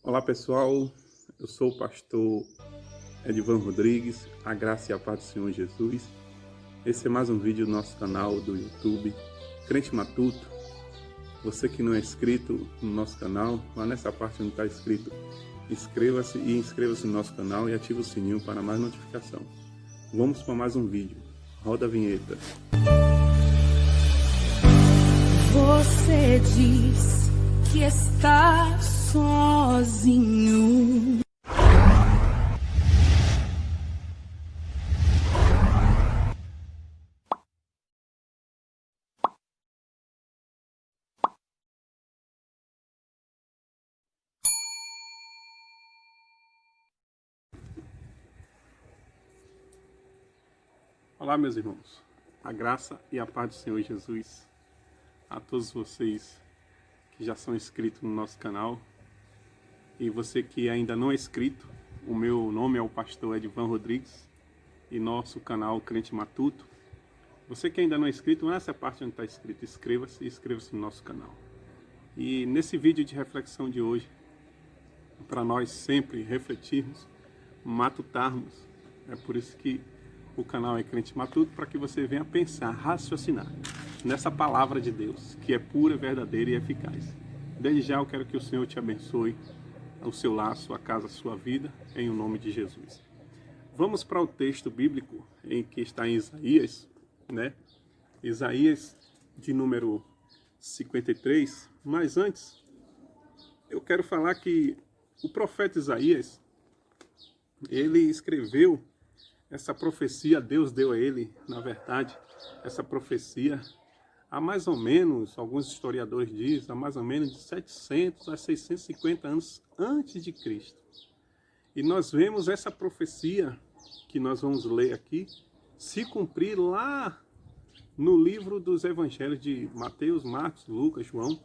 Olá pessoal, eu sou o pastor Edivan Rodrigues, a graça e a paz do Senhor Jesus. Esse é mais um vídeo do nosso canal do YouTube, Crente Matuto. Você que não é inscrito no nosso canal, lá nessa parte onde está escrito inscreva-se no nosso canal e ative o sininho para mais notificação. Vamos para mais um vídeo. Roda a vinheta. Você diz que está sozinho. Olá meus irmãos, a graça e a paz do Senhor Jesus a todos vocês que já são inscritos no nosso canal e você que ainda não é inscrito. O meu nome é o pastor Edivan Rodrigues e nosso canal Crente Matuto. Você que ainda não é inscrito, nessa parte onde está escrito inscreva-se e inscreva-se no nosso canal. E nesse vídeo de reflexão de hoje, para nós sempre refletirmos, matutarmos, é por isso que o canal é Crente Matuto, para que você venha pensar, raciocinar nessa palavra de Deus, que é pura, verdadeira e eficaz. Desde já eu quero que o Senhor te abençoe, o seu lar, a sua casa, a sua vida, em o nome de Jesus. Vamos para o texto bíblico em que está em Isaías, né? Isaías de número 53. Mas antes, eu quero falar que o profeta Isaías, ele escreveu essa profecia, Deus deu a ele, na verdade, essa profecia há mais ou menos, alguns historiadores dizem, há mais ou menos de 700 a 650 anos antes de Cristo. E nós vemos essa profecia, que nós vamos ler aqui, se cumprir lá no livro dos evangelhos de Mateus, Marcos, Lucas, João,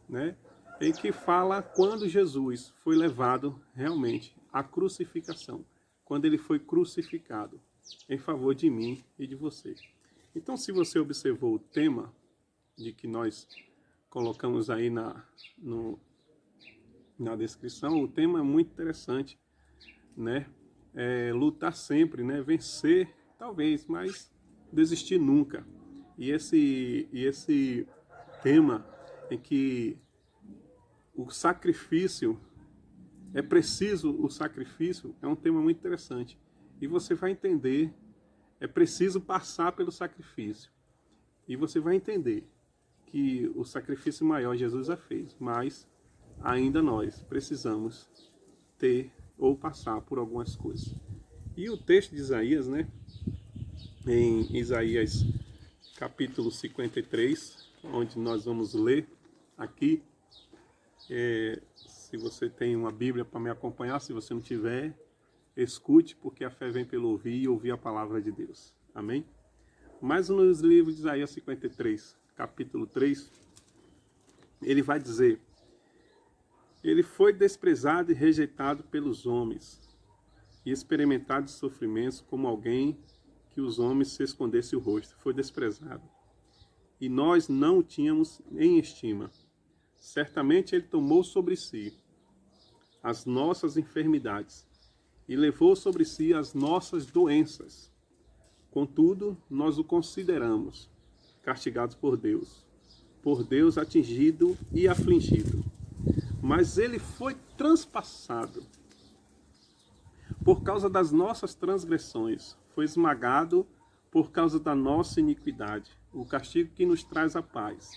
né? Em que fala quando Jesus foi levado realmente à crucificação, quando ele foi crucificado em favor de mim e de você. Então, se você observou o tema de que nós colocamos aí na descrição, o tema é muito interessante, né? Lutar sempre, né? Vencer, talvez, mas desistir nunca. E esse tema em que o sacrifício, é preciso o sacrifício, é um tema muito interessante. E você vai entender, é preciso passar pelo sacrifício. E você vai entender que o sacrifício maior Jesus já fez, mas ainda nós precisamos ter ou passar por algumas coisas. E o texto de Isaías, né? Em Isaías capítulo 53, onde nós vamos ler aqui. Se você tem uma Bíblia para me acompanhar, se você não tiver, escute, porque a fé vem pelo ouvir e ouvir a palavra de Deus. Amém? Mas nos livros de Isaías 53, capítulo 3, ele vai dizer: ele foi desprezado e rejeitado pelos homens, e experimentado de sofrimentos como alguém que os homens se escondesse o rosto. Foi desprezado. E nós não o tínhamos em estima. Certamente ele tomou sobre si as nossas enfermidades e levou sobre si as nossas doenças. Contudo, nós o consideramos castigado por Deus atingido e afligido. Mas ele foi transpassado por causa das nossas transgressões, foi esmagado por causa da nossa iniquidade. O castigo que nos traz a paz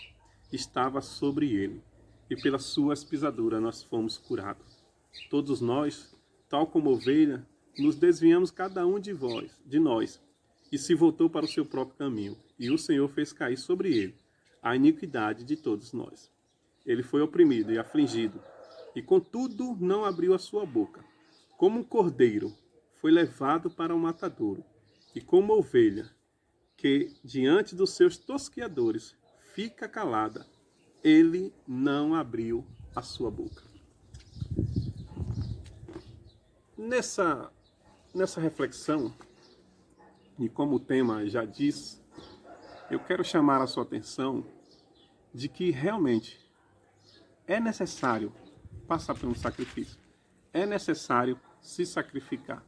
estava sobre ele, e pelas suas pisaduras nós fomos curados. Todos nós, tal como ovelha, nos desviamos cada um de nós, e se voltou para o seu próprio caminho, e o Senhor fez cair sobre ele a iniquidade de todos nós. Ele foi oprimido e afligido, e contudo não abriu a sua boca. Como um cordeiro foi levado para o matadouro, e como ovelha que diante dos seus tosqueadores fica calada, ele não abriu a sua boca. Nessa reflexão, e como o tema já diz, eu quero chamar a sua atenção de que realmente é necessário passar por um sacrifício. é necessário se sacrificar.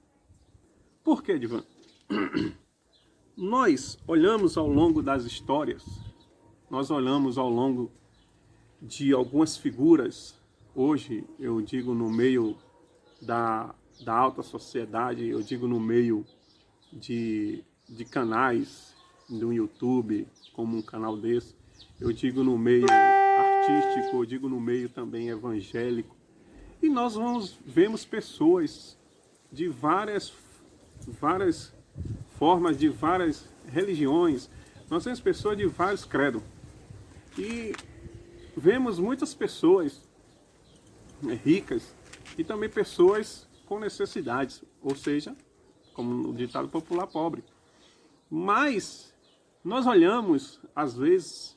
Por quê, Divan? Nós olhamos ao longo das histórias, nós olhamos ao longo de algumas figuras, hoje eu digo no meio da alta sociedade, eu digo no meio de canais no YouTube, como um canal desse, eu digo no meio artístico, eu digo no meio também evangélico, e nós vemos pessoas de várias formas, de várias religiões, nós vemos pessoas de vários credos, e vemos muitas pessoas ricas e também pessoas com necessidades, ou seja, como o ditado popular, pobre. Mas nós olhamos, às vezes,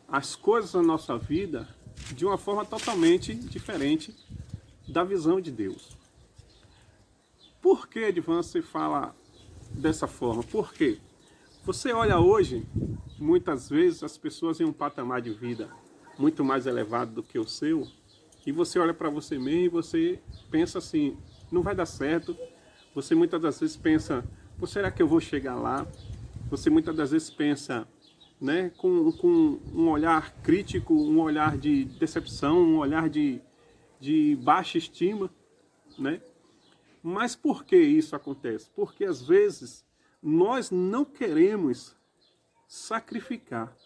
as coisas da nossa vida de uma forma totalmente diferente da visão de Deus. Por que, Edvan, você fala dessa forma? Por quê? Você olha hoje, muitas vezes, as pessoas em um patamar de vida muito mais elevado do que o seu, e você olha para você mesmo e você pensa assim, não vai dar certo. Você muitas das vezes pensa, pô, será que eu vou chegar lá? Você muitas das vezes pensa, né, com um olhar crítico, um olhar de decepção, um olhar de baixa estima, né? Mas por que isso acontece? Porque às vezes nós não queremos sacrificar.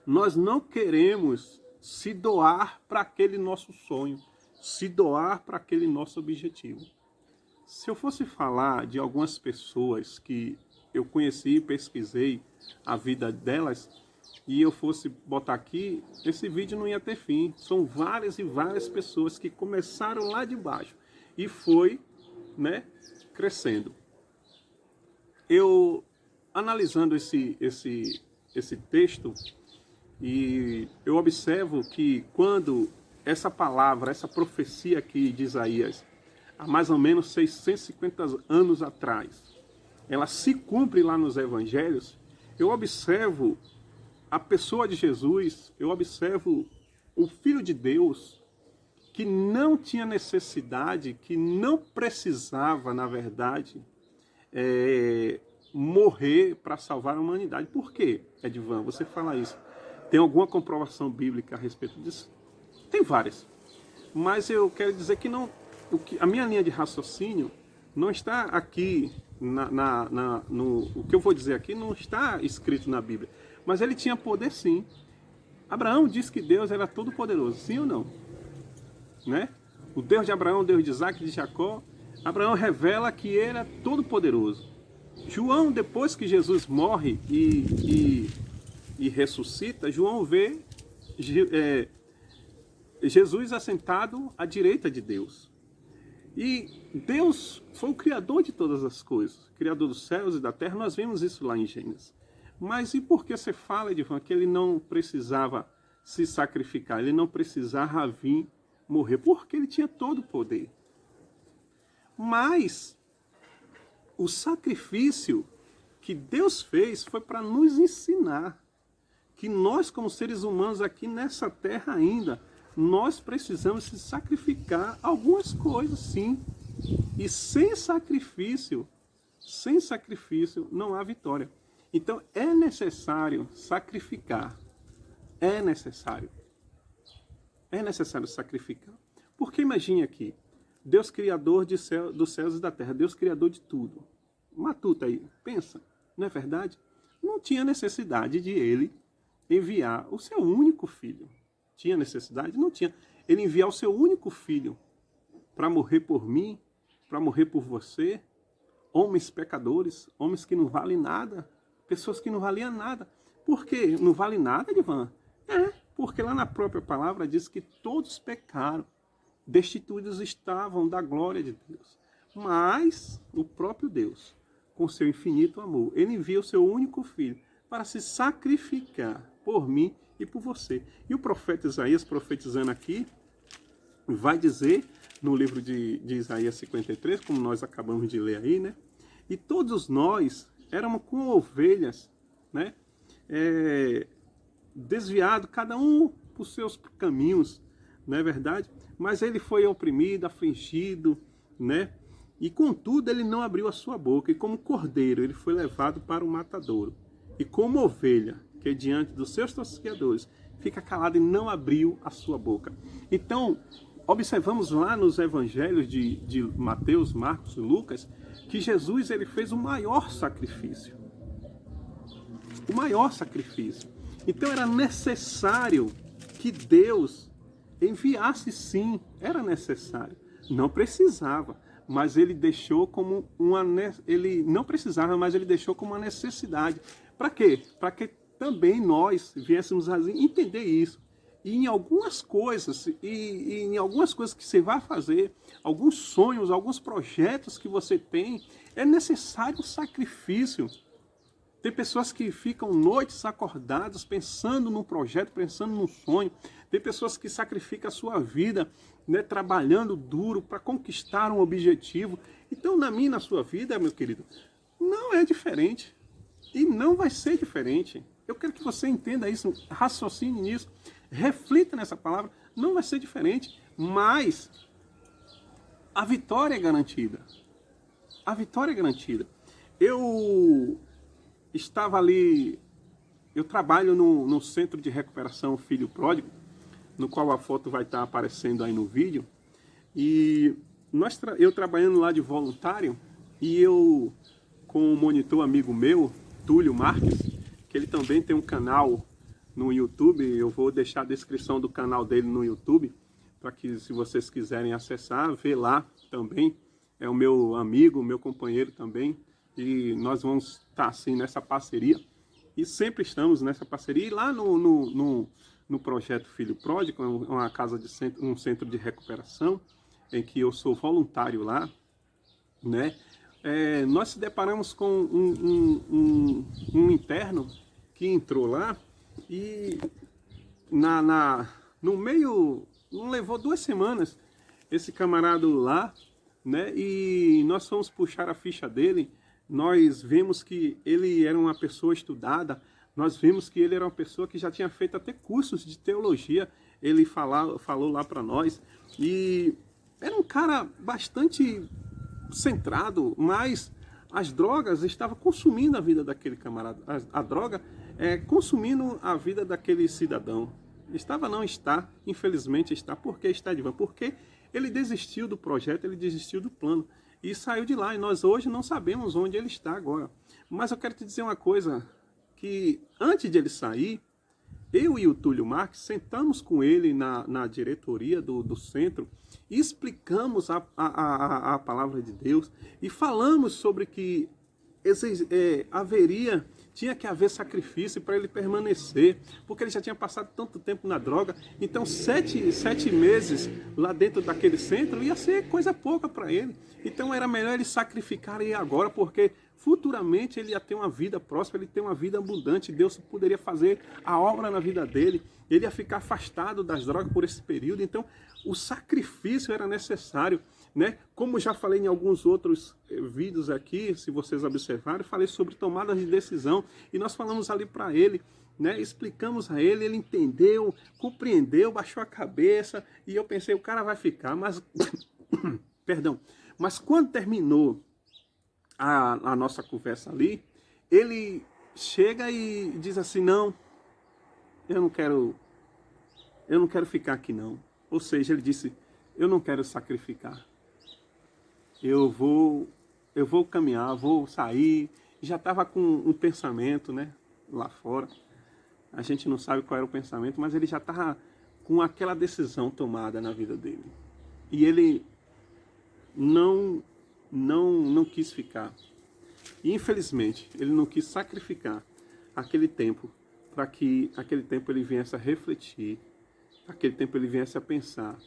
Nós não queremos se doar para aquele nosso sonho, se doar para aquele nosso objetivo. Se eu fosse falar de algumas pessoas que eu conheci e pesquisei a vida delas, e eu fosse botar aqui, esse vídeo não ia ter fim. São várias e várias pessoas que começaram lá de baixo e foi, né, crescendo. Eu, analisando esse texto, e eu observo que quando essa palavra, essa profecia aqui de Isaías, há mais ou menos 650 anos atrás, ela se cumpre lá nos evangelhos, eu observo a pessoa de Jesus, eu observo o Filho de Deus, que não tinha necessidade, que não precisava, na verdade, morrer para salvar a humanidade. Por quê, Edvan, você fala isso? Tem alguma comprovação bíblica a respeito disso? Tem várias. Mas eu quero dizer que não, a minha linha de raciocínio não está aqui, o que eu vou dizer aqui não está escrito na Bíblia. Mas ele tinha poder sim. Abraão disse que Deus era todo poderoso, sim ou não? Né? O Deus de Abraão, o Deus de Isaac e de Jacó, Abraão revela que ele era todo poderoso. João, depois que Jesus morre e ressuscita, João vê Jesus assentado à direita de Deus. E Deus foi o Criador de todas as coisas, Criador dos céus e da terra, nós vemos isso lá em Gênesis. Mas e por que você fala, Edvan, que ele não precisava se sacrificar, ele não precisava vir morrer? Porque ele tinha todo o poder. Mas o sacrifício que Deus fez foi para nos ensinar que nós, como seres humanos aqui nessa terra ainda, nós precisamos se sacrificar algumas coisas, sim. E sem sacrifício não há vitória. Então é necessário sacrificar. É necessário sacrificar. Porque imagine aqui, Deus criador dos céus e da terra, Deus criador de tudo. Matuta aí, pensa, não é verdade? Não tinha necessidade de ele enviar o seu único filho. Tinha necessidade? Não tinha. Ele enviar o seu único filho para morrer por mim, para morrer por você, homens pecadores, homens que não valem nada, pessoas que não valiam nada. Por quê? Não vale nada, Edvan? Porque lá na própria palavra diz que todos pecaram, destituídos estavam da glória de Deus. Mas o próprio Deus, com seu infinito amor, ele envia o seu único filho para se sacrificar por mim e por você. E o profeta Isaías, profetizando aqui, vai dizer no livro de Isaías 53, como nós acabamos de ler aí, né? E todos nós éramos como ovelhas, né? Desviado, cada um por seus caminhos, não é verdade? mas ele foi oprimido, afligido, né? E contudo ele não abriu a sua boca, e como cordeiro ele foi levado para o matadouro. E como ovelha, que diante dos seus tosqueadores fica calado e não abriu a sua boca. Então, observamos lá nos evangelhos de Mateus, Marcos e Lucas, que Jesus ele fez o maior sacrifício. O maior sacrifício. Então era necessário que Deus enviasse, sim, era necessário. Não precisava, mas ele deixou como ele não precisava, mas ele deixou como uma necessidade. Para quê? Para que também nós viéssemos a entender isso. E em algumas coisas, e em algumas coisas que você vai fazer, alguns sonhos, alguns projetos que você tem, é necessário um sacrifício. Tem pessoas que ficam noites acordadas pensando num projeto, pensando num sonho. Tem pessoas que sacrificam a sua vida, né, trabalhando duro para conquistar um objetivo. Então, na minha e na sua vida, meu querido, não é diferente. E não vai ser diferente. Eu quero que você entenda isso, raciocine nisso, reflita nessa palavra. Não vai ser diferente, mas a vitória é garantida. A vitória é garantida. Eu estava ali, eu trabalho no Centro de Recuperação Filho Pródigo, no qual a foto vai estar aparecendo aí no vídeo, e eu trabalhando lá de voluntário, e eu com um monitor amigo meu, Túlio Marques, que ele também tem um canal no YouTube, eu vou deixar a descrição do canal dele no YouTube, para que se vocês quiserem acessar, ver lá também, é o meu amigo, meu companheiro também, e nós vamos estar assim nessa parceria, e sempre estamos nessa parceria, e lá no projeto Filho Pródigo, uma casa de um centro de recuperação, em que eu sou voluntário lá, né? Nós se deparamos com um interno que entrou lá e no meio, não levou 2 semanas, esse camarada lá, né? E nós fomos puxar a ficha dele. Nós vimos que ele era uma pessoa estudada, nós vimos que ele era uma pessoa que já tinha feito até cursos de teologia, ele falou lá para nós, e era um cara bastante centrado, mas as drogas estavam consumindo a vida daquele camarada, a droga consumindo a vida daquele cidadão. Estava, não está, infelizmente está. Por que está, Divan? Porque ele desistiu do projeto, ele desistiu do plano e saiu de lá, e nós hoje não sabemos onde ele está agora. Mas eu quero te dizer uma coisa, que antes de ele sair, eu e o Túlio Marques sentamos com ele na diretoria do centro e explicamos a palavra de Deus e falamos sobre que tinha que haver sacrifício para ele permanecer, porque ele já tinha passado tanto tempo na droga. Então 7 meses lá dentro daquele centro ia ser coisa pouca para ele. Então era melhor ele sacrificar aí agora, porque futuramente ele ia ter uma vida próspera, ele ia ter uma vida abundante, Deus poderia fazer a obra na vida dele, ele ia ficar afastado das drogas por esse período. Então o sacrifício era necessário, né? Como já falei em alguns outros vídeos aqui, se vocês observarem, falei sobre tomadas de decisão, e nós falamos ali para ele, né? Explicamos a ele, ele entendeu, compreendeu, baixou a cabeça, e eu pensei, o cara vai ficar, mas perdão, mas quando terminou a nossa conversa ali, ele chega e diz assim: não, eu não quero ficar aqui não. Ou seja, ele disse: eu não quero sacrificar. Eu vou caminhar, vou sair. Já estava com um pensamento, né, lá fora. A gente não sabe qual era o pensamento, mas ele já estava com aquela decisão tomada na vida dele. E ele não quis ficar. E infelizmente, ele não quis sacrificar aquele tempo para que aquele tempo ele viesse a refletir, aquele tempo ele viesse a pensar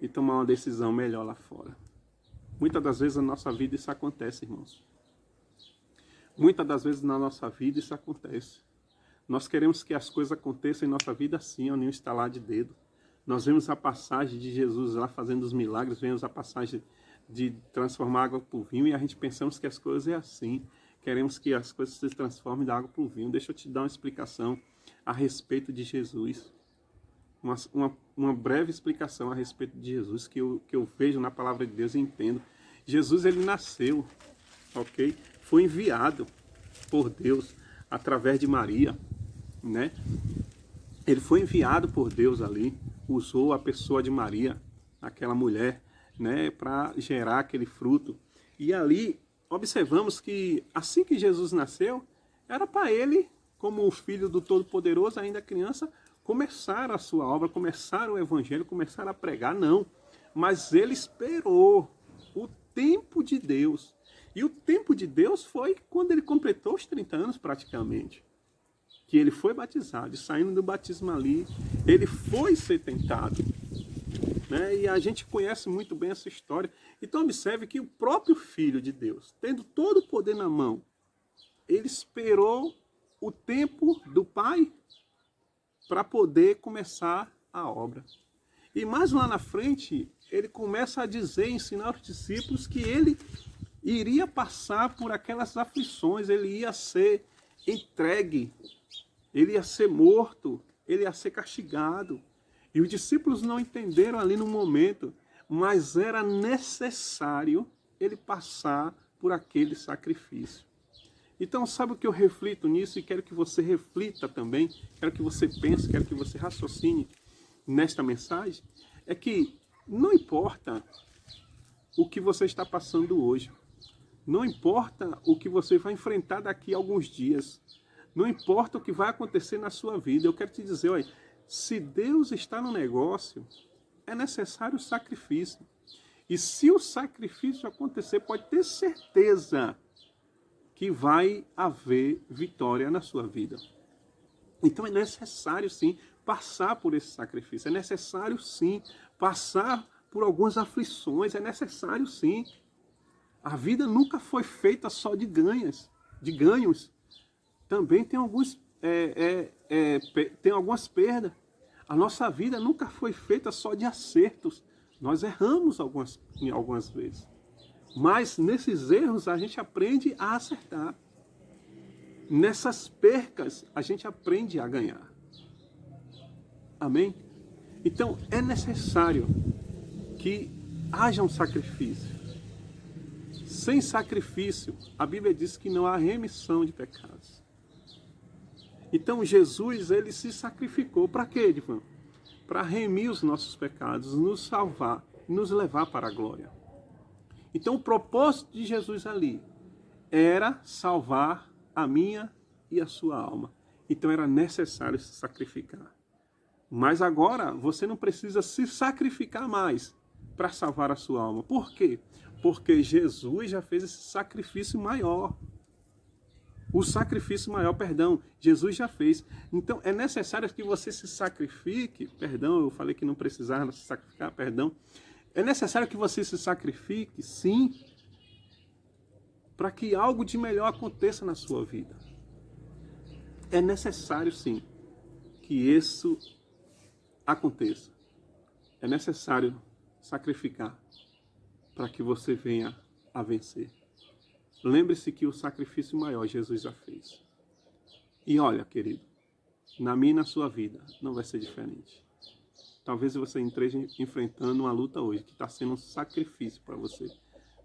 e tomar uma decisão melhor lá fora. Muitas das vezes na nossa vida isso acontece, irmãos. Muitas das vezes na nossa vida isso acontece. Nós queremos que as coisas aconteçam em nossa vida assim, ó, em um estalar de dedo. Nós vemos a passagem de Jesus lá fazendo os milagres, vemos a passagem de transformar água por vinho, e a gente pensamos que as coisas é assim. Queremos que as coisas se transformem da água para o vinho. Deixa eu te dar uma explicação a respeito de Jesus. uma breve explicação a respeito de Jesus que eu vejo na palavra de Deus e entendo. Jesus, ele nasceu, ok? Foi enviado por Deus através de Maria, né? Ele foi enviado por Deus ali, usou a pessoa de Maria, aquela mulher, né, para gerar aquele fruto. E ali observamos que assim que Jesus nasceu, era para ele, como o filho do Todo-Poderoso, ainda criança, começar a sua obra, começar o evangelho, começar a pregar, não. Mas ele esperou o tempo de Deus. E o tempo de Deus foi quando ele completou os 30 anos praticamente. Que ele foi batizado, e saindo do batismo ali, ele foi ser tentado. Né? E a gente conhece muito bem essa história. Então observe que o próprio Filho de Deus, tendo todo o poder na mão, ele esperou o tempo do Pai para poder começar a obra. E mais lá na frente, ele começa a dizer, ensinar aos discípulos que ele iria passar por aquelas aflições, ele ia ser entregue, ele ia ser morto, ele ia ser castigado. E os discípulos não entenderam ali no momento, mas era necessário ele passar por aquele sacrifício. Então, sabe o que eu reflito nisso e quero que você reflita também, quero que você pense, quero que você raciocine nesta mensagem, é que não importa o que você está passando hoje, não importa o que você vai enfrentar daqui a alguns dias, não importa o que vai acontecer na sua vida, eu quero te dizer, olha, se Deus está no negócio, é necessário sacrifício. E se o sacrifício acontecer, pode ter certeza que vai haver vitória na sua vida. Então é necessário sim passar por esse sacrifício, é necessário sim passar por algumas aflições, é necessário sim. A vida nunca foi feita só de ganhos. Também tem tem algumas perdas. A nossa vida nunca foi feita só de acertos. Nós erramos algumas vezes. Mas nesses erros a gente aprende a acertar. Nessas percas a gente aprende a ganhar. Amém? Então é necessário que haja um sacrifício. Sem sacrifício, a Bíblia diz que não há remissão de pecados. Então Jesus, ele se sacrificou. Para quê, Edvan? Para remir os nossos pecados, nos salvar, nos levar para a glória. Então o propósito de Jesus ali era salvar a minha e a sua alma. Então era necessário se sacrificar. Mas agora você não precisa se sacrificar mais para salvar a sua alma. Por quê? Porque Jesus já fez esse sacrifício maior. O sacrifício maior, Jesus já fez. Então é necessário que você se sacrifique. Eu falei que não precisava se sacrificar, É necessário que você se sacrifique, sim, para que algo de melhor aconteça na sua vida. É necessário, sim, que isso aconteça. É necessário sacrificar para que você venha a vencer. Lembre-se que o sacrifício maior Jesus já fez. E olha, querido, na minha e na sua vida não vai ser diferente. Talvez você esteja enfrentando uma luta hoje que está sendo um sacrifício para você.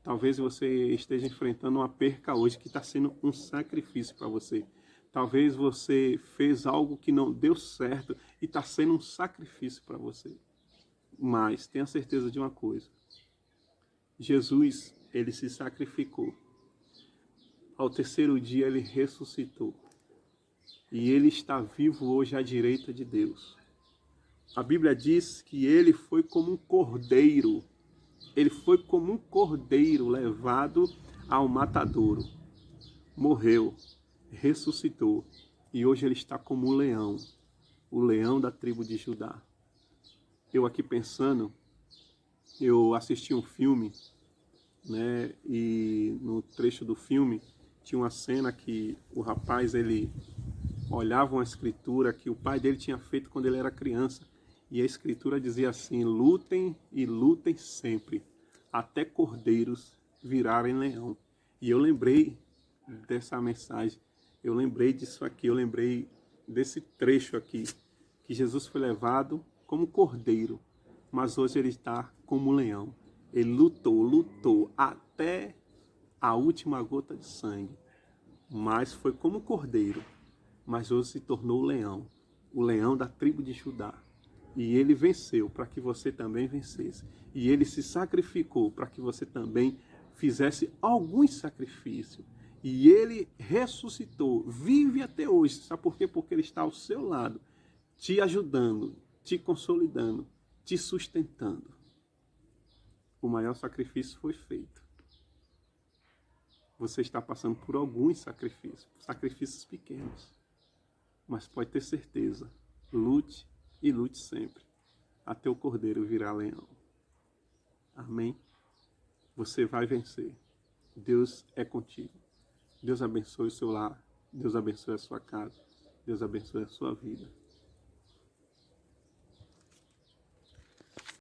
Talvez você esteja enfrentando uma perca hoje que está sendo um sacrifício para você. Talvez você fez algo que não deu certo e está sendo um sacrifício para você. Mas tenha certeza de uma coisa. Jesus, ele se sacrificou. Ao terceiro dia ele ressuscitou. E ele está vivo hoje à direita de Deus. A Bíblia diz que ele foi como um cordeiro. Ele foi como um cordeiro levado ao matadouro. Morreu, ressuscitou. E hoje ele está como um leão. O leão da tribo de Judá. Eu aqui pensando, eu assisti um filme, né? E no trecho do filme tinha uma cena que o rapaz, ele olhava uma escritura que o pai dele tinha feito quando ele era criança. E a escritura dizia assim: lutem e lutem sempre, até cordeiros virarem leão. E eu lembrei dessa mensagem, eu lembrei disso aqui, eu lembrei desse trecho aqui, que Jesus foi levado como cordeiro, mas hoje ele está como leão. Ele lutou até a última gota de sangue, mas foi como cordeiro, mas hoje se tornou o leão da tribo de Judá. E ele venceu para que você também vencesse. E ele se sacrificou para que você também fizesse algum sacrifício. E ele ressuscitou, vive até hoje. Sabe por quê? Porque ele está ao seu lado, te ajudando, te consolidando, te sustentando. O maior sacrifício foi feito. Você está passando por alguns sacrifícios pequenos. Mas pode ter certeza, lute e lute sempre, até o cordeiro virar leão. Amém? Você vai vencer. Deus é contigo. Deus abençoe o seu lar. Deus abençoe a sua casa. Deus abençoe a sua vida.